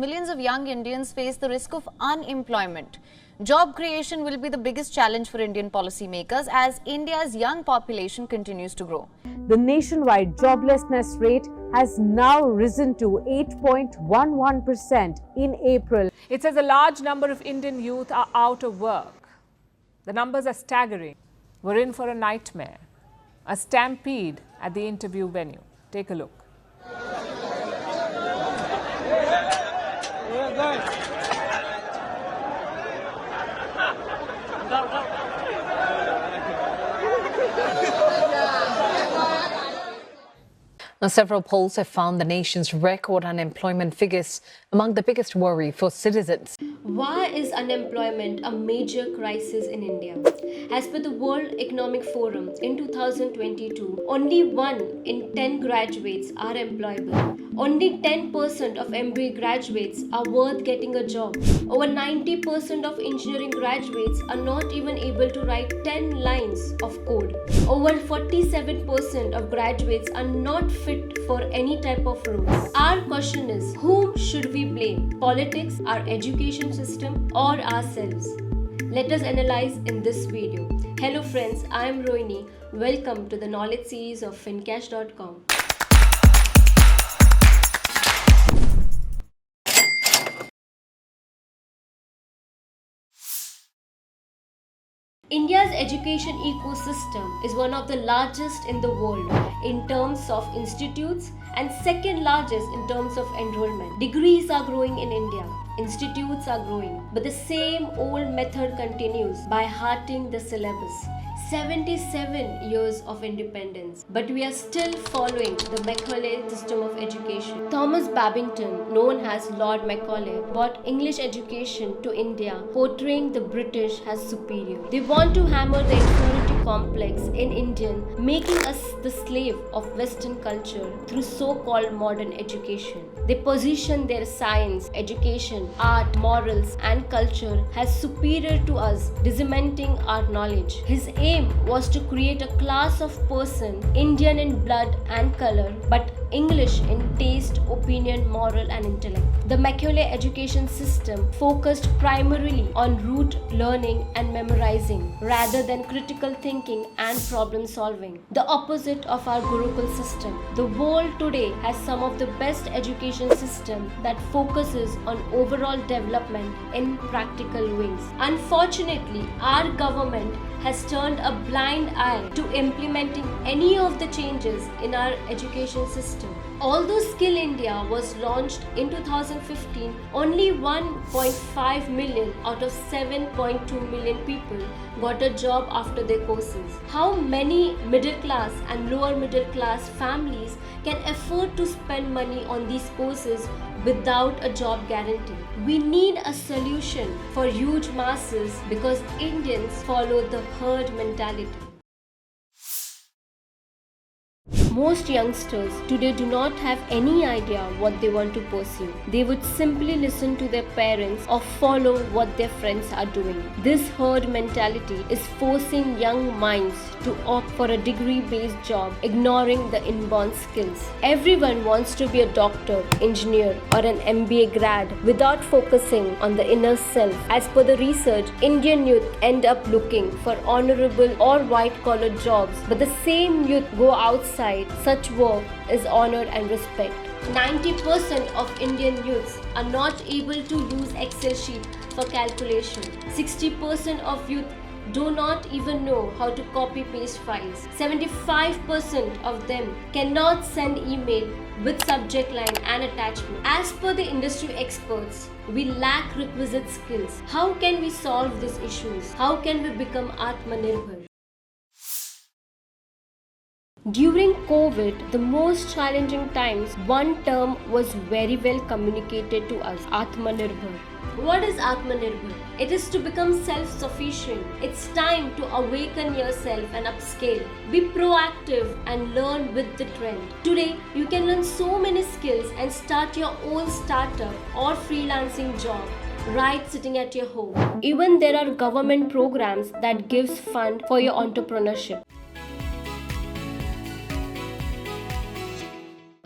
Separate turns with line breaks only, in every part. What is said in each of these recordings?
millions of young Indians face the risk of unemployment. Job creation will be the biggest challenge for Indian policymakers as India's young population continues to grow.
The nationwide joblessness rate has now risen to 8.11% in April.
It says a large number of Indian youth are out of work. The numbers are staggering. We're in for a nightmare. A stampede at the interview venue. Take a look.
Now, several polls have found the nation's record unemployment figures among the biggest worry for citizens.
Why is unemployment a major crisis in India? As per the World Economic Forum, in 2022, only 1 in 10 graduates are employable. Only 10% of MBA graduates are worth getting a job. Over 90% of engineering graduates are not even able to write 10 lines of code. Over 47% of graduates are not fit for any type of role. Our question is, whom should we blame? Politics, our education system, or ourselves? Let us analyze in this video. Hello friends, I am Rohini. Welcome to the knowledge series of fincash.com. India's education ecosystem is one of the largest in the world in terms of institutes and second largest in terms of enrollment. Degrees are growing in India, institutes are growing, but the same old method continues by hearting the syllabus. 77 years of independence, but we are still following the Macaulay system of education. Thomas Babington, known as Lord Macaulay, brought English education to India, portraying the British as superior. They want to hammer the inferiority complex in Indian, making us the slave of Western culture through so-called modern education. They position their science, education, art, morals, and culture as superior to us, disseminating our knowledge. His aim was to create a class of person, Indian in blood and color, but English in taste, opinion, moral, and intellect. The Macaulay education system focused primarily on rote learning and memorizing rather than critical thinking and problem solving. The opposite of our Gurukul system. The world today has some of the best education system that focuses on overall development in practical ways. Unfortunately, our government has turned a blind eye to implementing any of the changes in our education system. Although Skill India was launched in 2015, only 1.5 million out of 7.2 million people got a job after their courses. How many middle class and lower middle class families can afford to spend money on these courses without a job guarantee? We need a solution for huge masses because Indians follow the herd mentality. Most youngsters today do not have any idea what they want to pursue. They would simply listen to their parents or follow what their friends are doing. This herd mentality is forcing young minds to opt for a degree-based job, ignoring the inborn skills. Everyone wants to be a doctor, engineer, or an MBA grad without focusing on the inner self. As per the research, Indian youth end up looking for honorable or white-collar jobs, but the same youth go outside. Such work is honored and respected. 90% of Indian youths are not able to use Excel sheet for calculation. 60% of youth do not even know how to copy paste files. 75% of them cannot send email with subject line and attachment. As per the industry experts, we lack requisite skills. How can we solve these issues? How can we become Atmanirbhar? During COVID, the most challenging times, one term was very well communicated to us, Atmanirbhar. What is Atmanirbhar? It is to become self-sufficient. It's time to awaken yourself and upscale. Be proactive and learn with the trend. Today, you can learn so many skills and start your own startup or freelancing job right sitting at your home. Even there are government programs that gives fund for your entrepreneurship.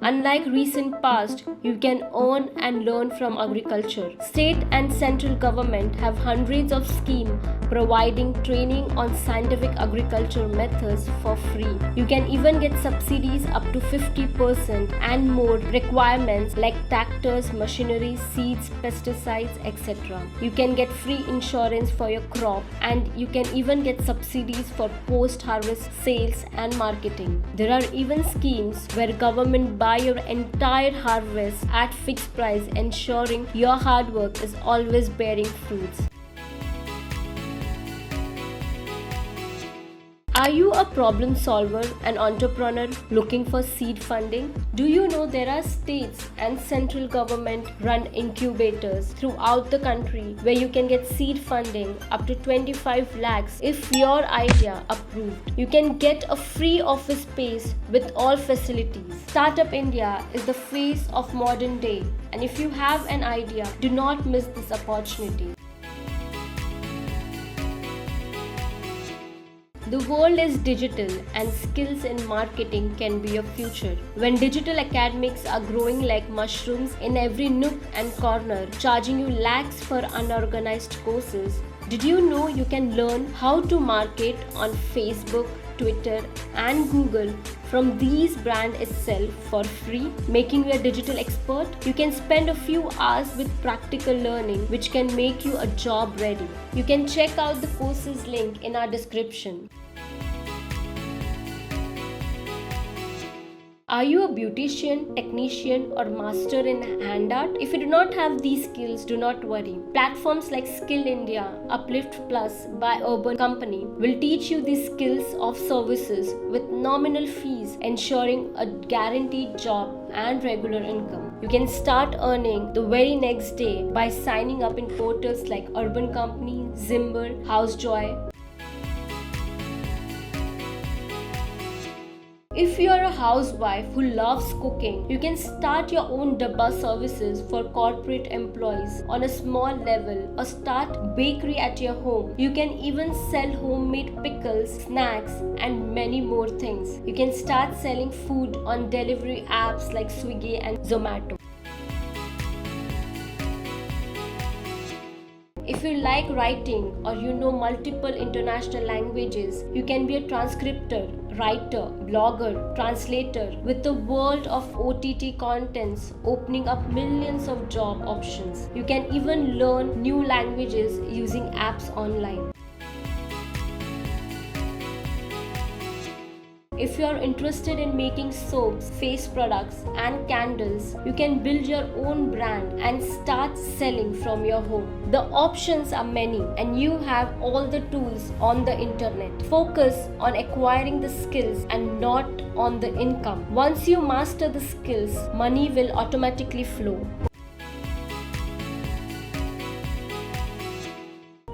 Unlike recent past, you can earn and learn from agriculture. State and central government have hundreds of schemes providing training on scientific agriculture methods for free. You can even get subsidies up to 50% and more requirements like tractors, machinery, seeds, pesticides, etc. You can get free insurance for your crop, and you can even get subsidies for post-harvest sales and marketing. There are even schemes where government buy your entire harvest at fixed price, ensuring your hard work is always bearing fruits. Are you a problem solver, an entrepreneur looking for seed funding? Do you know there are states and central government run incubators throughout the country where you can get seed funding up to 25 lakhs if your idea approved. You can get a free office space with all facilities. Startup India is the face of modern day, and if you have an idea, do not miss this opportunity. The world is digital, and skills in marketing can be your future. When digital academics are growing like mushrooms in every nook and corner, charging you lakhs for unorganized courses, did you know you can learn how to market on Facebook, Twitter, and Google from these brands itself for free, making you a digital expert? You can spend a few hours with practical learning, which can make you a job ready. You can check out the courses link in our description. Are you a beautician, technician, or master in hand art? If you do not have these skills, do not worry. Platforms like Skill India, Uplift Plus by Urban Company will teach you these skills of services with nominal fees, ensuring a guaranteed job and regular income. You can start earning the very next day by signing up in portals like Urban Company, Zimber, HouseJoy. If you are a housewife who loves cooking, you can start your own dabba services for corporate employees on a small level, or start bakery at your home. You can even sell homemade pickles, snacks, and many more things. You can start selling food on delivery apps like Swiggy and Zomato. If you like writing, or you know multiple international languages, you can be a transcriptor, writer, blogger, translator, with the world of OTT contents opening up millions of job options. You can even learn new languages using apps online. If you are interested in making soaps, face products, and candles, you can build your own brand and start selling from your home. The options are many, and you have all the tools on the internet. Focus on acquiring the skills and not on the income. Once you master the skills, money will automatically flow.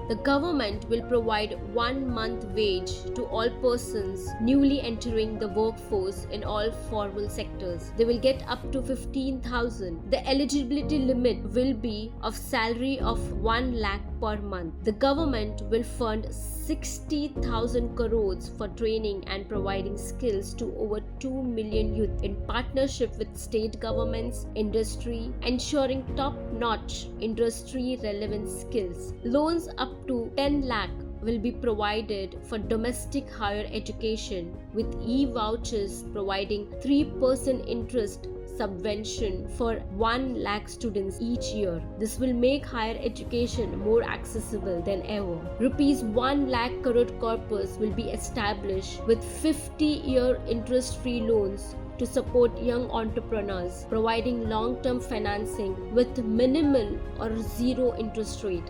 The government will provide 1 month wage to all persons newly entering the workforce in all formal sectors. They will get up to 15,000. The eligibility limit will be of salary of 1 lakh per month. The government will fund 60,000 crores for training and providing skills to over 2 million youth in partnership with state governments, industry, ensuring top-notch industry-relevant skills. Loans up to 10 lakh will be provided for domestic higher education, with e-vouchers providing 3% interest subvention for 1 lakh students each year. This will make higher education more accessible than ever. Rupees 1 lakh crore corpus will be established with 50-year interest-free loans to support young entrepreneurs, providing long-term financing with minimal or zero interest rate.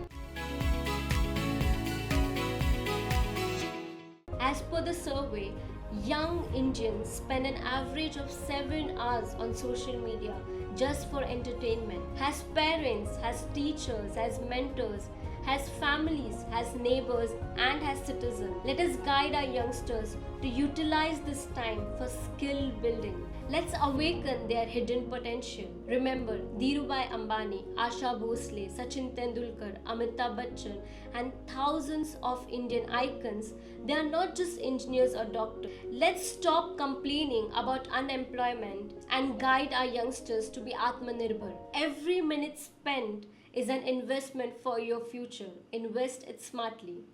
As per the survey, young Indians spend an average of 7 hours on social media just for entertainment. As parents, as teachers, as mentors, as families, as neighbors, and as citizens, let us guide our youngsters to utilize this time for skill building. Let's awaken their hidden potential. Remember, Dhirubhai Ambani, Asha Bhosle, Sachin Tendulkar, Amitabh Bachchan, and thousands of Indian icons, they are not just engineers or doctors. Let's stop complaining about unemployment and guide our youngsters to be Atmanirbhar. Every minute spent is an investment for your future. Invest it smartly.